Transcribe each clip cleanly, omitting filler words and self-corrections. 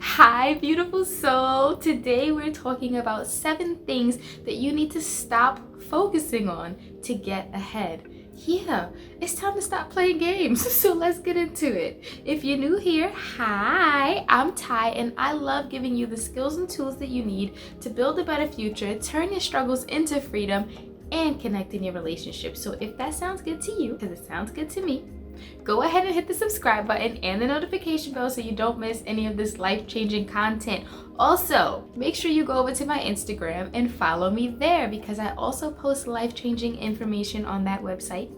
Hi, beautiful soul. Today we're talking about 7 things that you need to stop focusing on to get ahead. Yeah, it's time to stop playing games. So let's get into it. If you're new here, hi, I'm Ty, and I love giving you the skills and tools that you need to build a better future, turn your struggles into freedom, and connect in your relationship. So if that sounds good to you, because it sounds good to me, go ahead and hit the subscribe button and the notification bell so you don't miss any of this life-changing content. Also, make sure you go over to my Instagram and follow me there because I also post life-changing information on that website.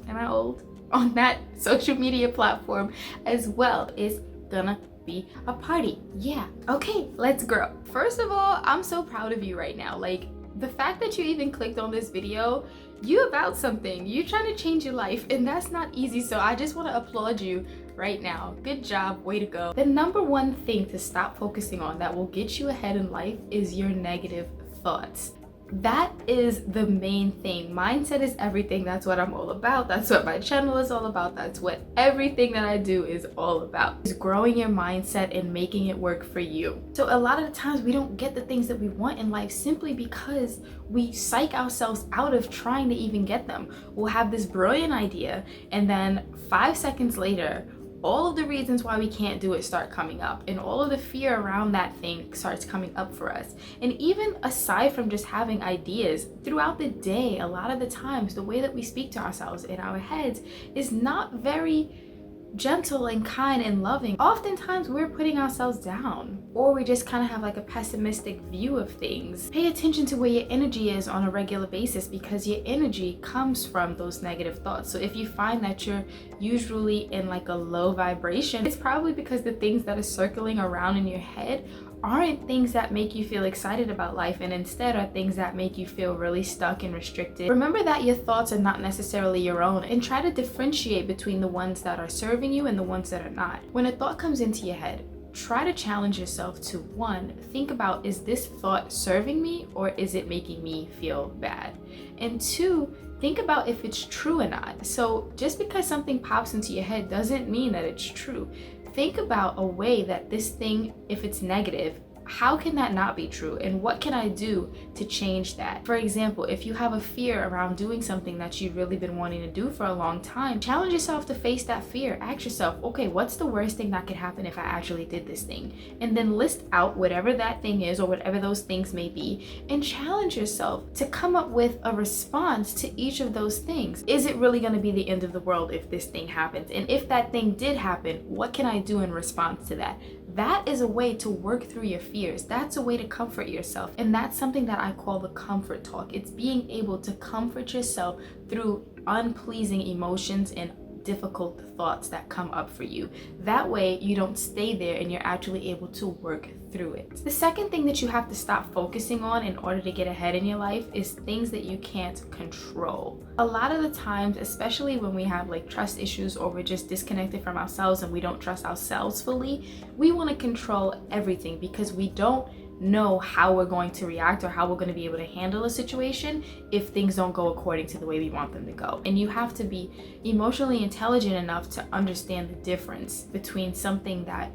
Am I old? On that social media platform as well. It's gonna be a party. Yeah. Okay, let's grow. First of all, I'm so proud of you right now. Like, the fact that you even clicked on this video, you about something. You're trying to change your life, and that's not easy. So I just want to applaud you right now. Good job, way to go. The number one thing to stop focusing on that will get you ahead in life is your negative thoughts. That is the main thing. Mindset is everything. That's what I'm all about. That's what my channel is all about. That's what everything that I do is all about. Is growing your mindset and making it work for you. So a lot of the times we don't get the things that we want in life simply because we psych ourselves out of trying to even get them. We'll have this brilliant idea, and then 5 seconds later, all of the reasons why we can't do it start coming up, and all of the fear around that thing starts coming up for us. And even aside from just having ideas, throughout the day, a lot of the times, the way that we speak to ourselves in our heads is not very gentle and kind and loving. Oftentimes we're putting ourselves down, or we just kind of have like a pessimistic view of things. Pay attention to where your energy is on a regular basis, because your energy comes from those negative thoughts. So if you find that you're usually in like a low vibration, it's probably because the things that are circling around in your head aren't things that make you feel excited about life, and instead are things that make you feel really stuck and restricted. Remember that your thoughts are not necessarily your own, and try to differentiate between the ones that are serving you and the ones that are not. When a thought comes into your head, try to challenge yourself to 1, think about, is this thought serving me or is it making me feel bad? And 2, think about if it's true or not. So just because something pops into your head doesn't mean that it's true. Think about a way that this thing, if it's negative, how can that not be true, and what can I do to change that? For example, if you have a fear around doing something that you've really been wanting to do for a long time, challenge yourself to face that fear. Ask yourself, okay, what's the worst thing that could happen if I actually did this thing? And then list out whatever that thing is, or whatever those things may be, and challenge yourself to come up with a response to each of those things. Is it really going to be the end of the world if this thing happens? And if that thing did happen, what can I do in response to that? That is a way to work through your fears. That's a way to comfort yourself. And that's something that I call the comfort talk. It's being able to comfort yourself through unpleasing emotions and difficult thoughts that come up for you. That way you don't stay there and you're actually able to work through it. The second thing that you have to stop focusing on in order to get ahead in your life is things that you can't control. A lot of the times, especially when we have like trust issues, or we're just disconnected from ourselves and we don't trust ourselves fully, we want to control everything because we don't know how we're going to react or how we're going to be able to handle a situation if things don't go according to the way we want them to go. And you have to be emotionally intelligent enough to understand the difference between something that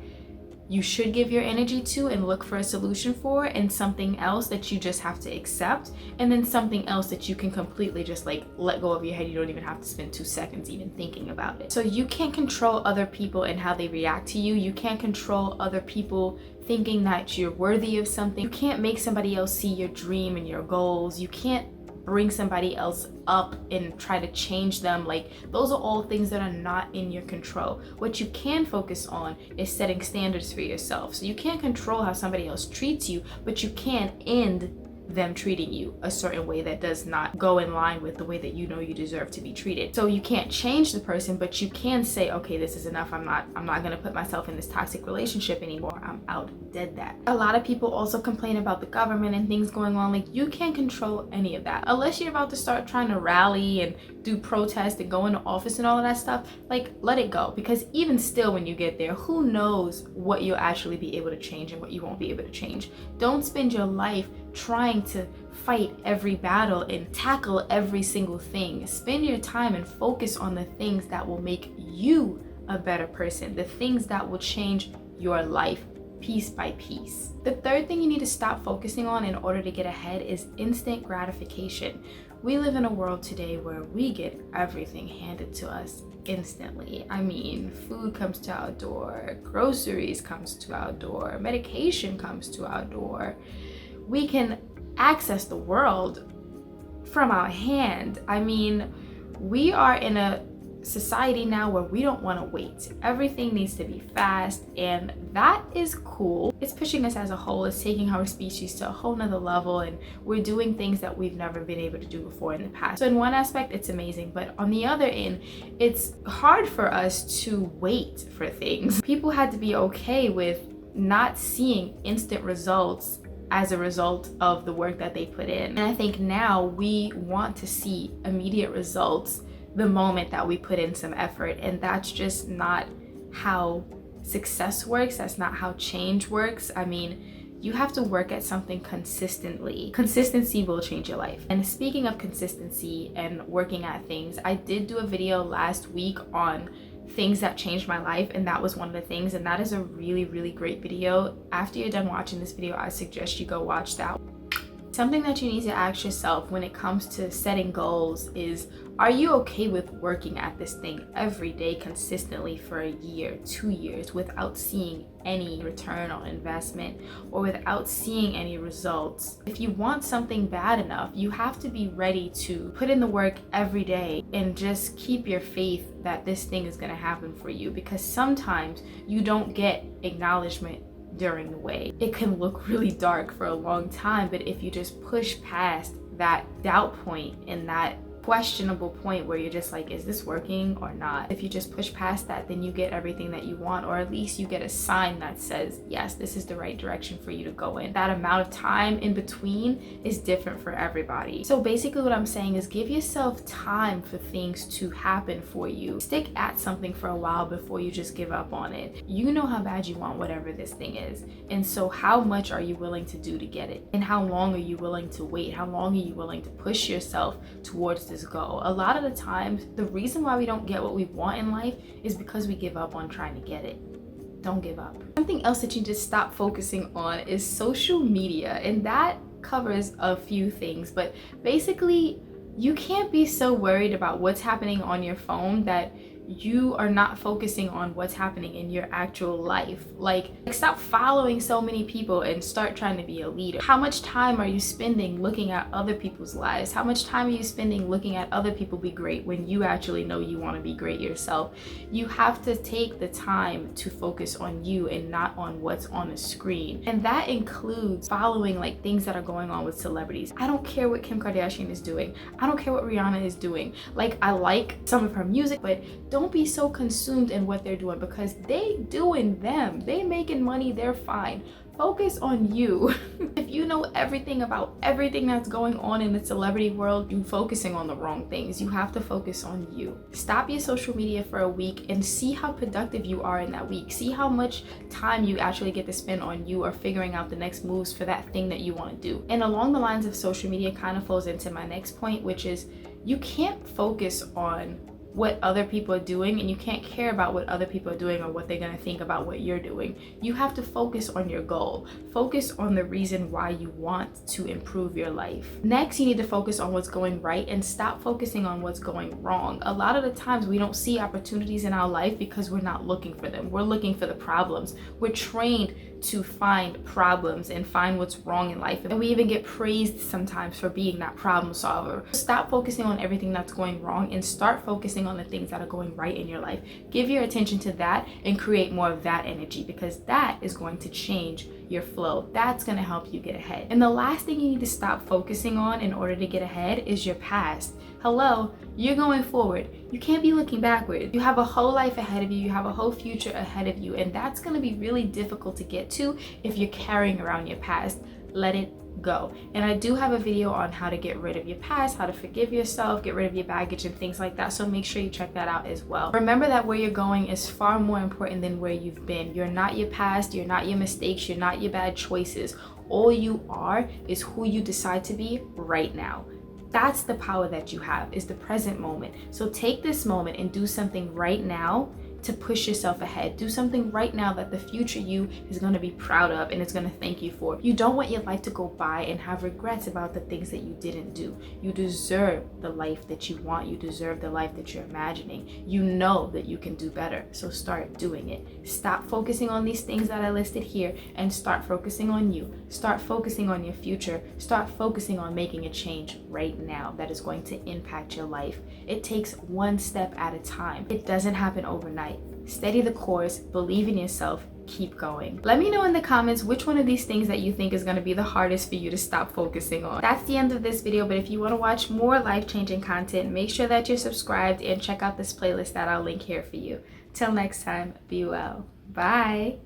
you should give your energy to and look for a solution for, and something else that you just have to accept, and then something else that you can completely just like let go of your head. You don't even have to spend 2 seconds even thinking about it. So you can't control other people and how they react to you. You can't control other people thinking that you're worthy of something. You can't make somebody else see your dream and your goals. You can't bring somebody else up and try to change them. Like, those are all things that are not in your control. What you can focus on is setting standards for yourself. So you can't control how somebody else treats you, but you can end them treating you a certain way that does not go in line with the way that you know you deserve to be treated. So you can't change the person, but you can say, okay, this is enough. I'm not going to put myself in this toxic relationship anymore. I'm out. Dead that. A lot of people also complain about the government and things going on. Like, you can't control any of that unless you're about to start trying to rally and do protests and go into office and all of that stuff. Like, let it go, because even still, when you get there, who knows what you'll actually be able to change and what you won't be able to change. Don't spend your life trying to fight every battle and tackle every single thing. Spend your time and focus on the things that will make you a better person, the things that will change your life piece by piece. The third thing you need to stop focusing on in order to get ahead is instant gratification. We live in a world today where we get everything handed to us instantly. I mean, food comes to our door, groceries comes to our door, medication comes to our door. We can access the world from our hand. I mean, we are in a society now where we don't want to wait. Everything needs to be fast, and that is cool. It's pushing us as a whole. It's taking our species to a whole nother level, and we're doing things that we've never been able to do before in the past. So in one aspect, it's amazing, but on the other end, it's hard for us to wait for things. People had to be okay with not seeing instant results as a result of the work that they put in. And I think now we want to see immediate results the moment that we put in some effort, and that's just not how success works. That's not how change works. I mean, you have to work at something consistently. Consistency will change your life. And speaking of consistency and working at things, I did do a video last week on things that changed my life, and that was one of the things, and that is a really, really great video. After you're done watching this video, I suggest you go watch that. Something that you need to ask yourself when it comes to setting goals is, are you okay with working at this thing every day consistently for a year, 2 years, without seeing any return on investment or without seeing any results? If you want something bad enough, you have to be ready to put in the work every day and just keep your faith that this thing is going to happen for you, because sometimes you don't get acknowledgement during the way. It can look really dark for a long time, but if you just push past that doubt point and that questionable point where you're just like, is this working or not? If you just push past that, then you get everything that you want, or at least you get a sign that says, yes, this is the right direction for you to go in. That amount of time in between is different for everybody. So basically what I'm saying is, give yourself time for things to happen for you. Stick at something for a while before you just give up on it. You know how bad you want whatever this thing is. And so how much are you willing to do to get it? And how long are you willing to wait? How long are you willing to push yourself towards this goal? A lot of the times, the reason why we don't get what we want in life is because we give up on trying to get it. Don't give up. Something else that you just stop focusing on is social media, and that covers a few things, but basically you can't be so worried about what's happening on your phone that you are not focusing on what's happening in your actual life. Like, stop following so many people and start trying to be a leader. How much time are you spending looking at other people's lives? How much time are you spending looking at other people be great when you actually know you want to be great yourself? You have to take the time to focus on you and not on what's on the screen. And that includes following like things that are going on with celebrities. I don't care what Kim Kardashian is doing. I don't care what Rihanna is doing. Like, I like some of her music, but don't be so consumed in what they're doing, because they doing them. They making money, they're fine. Focus on you. If you know everything about everything that's going on in the celebrity world, you're focusing on the wrong things. You have to focus on you. Stop your social media for a week and see how productive you are in that week. See how much time you actually get to spend on you or figuring out the next moves for that thing that you want to do. And along the lines of social media kind of flows into my next point, which is you can't focus on what other people are doing, and you can't care about what other people are doing or what they're going to think about what you're doing. You have to focus on your goal. Focus on the reason why you want to improve your life. Next, you need to focus on what's going right and stop focusing on what's going wrong. A lot of the times we don't see opportunities in our life because we're not looking for them. We're looking for the problems. We're trained to find problems and find what's wrong in life, and we even get praised sometimes for being that problem solver. Stop focusing on everything that's going wrong and start focusing on the things that are going right in your life. Give your attention to that and create more of that energy, because that is going to change your flow. That's going to help you get ahead. And the last thing you need to stop focusing on in order to get ahead is your past. Hello, you're going forward. You can't be looking backward. You have a whole life ahead of you. You have a whole future ahead of you. And that's going to be really difficult to get to if you're carrying around your past. Let it go. And I do have a video on how to get rid of your past, how to forgive yourself, get rid of your baggage and things like that. So make sure you check that out as well. Remember that where you're going is far more important than where you've been. You're not your past. You're not your mistakes. You're not your bad choices. All you are is who you decide to be right now. That's the power that you have, is the present moment. So take this moment and do something right now to push yourself ahead. Do something right now that the future you is going to be proud of and is going to thank you for. You don't want your life to go by and have regrets about the things that you didn't do. You deserve the life that you want. You deserve the life that you're imagining. You know that you can do better, so start doing it. Stop focusing on these things that I listed here and start focusing on you. Start focusing on your future. Start focusing on making a change right now that is going to impact your life. It takes one step at a time. It doesn't happen overnight. Steady the course, believe in yourself, keep going. Let me know in the comments which one of these things that you think is going to be the hardest for you to stop focusing on. That's the end of this video, but if you want to watch more life-changing content, make sure that you're subscribed and check out this playlist that I'll link here for you. Till next time, be well. Bye.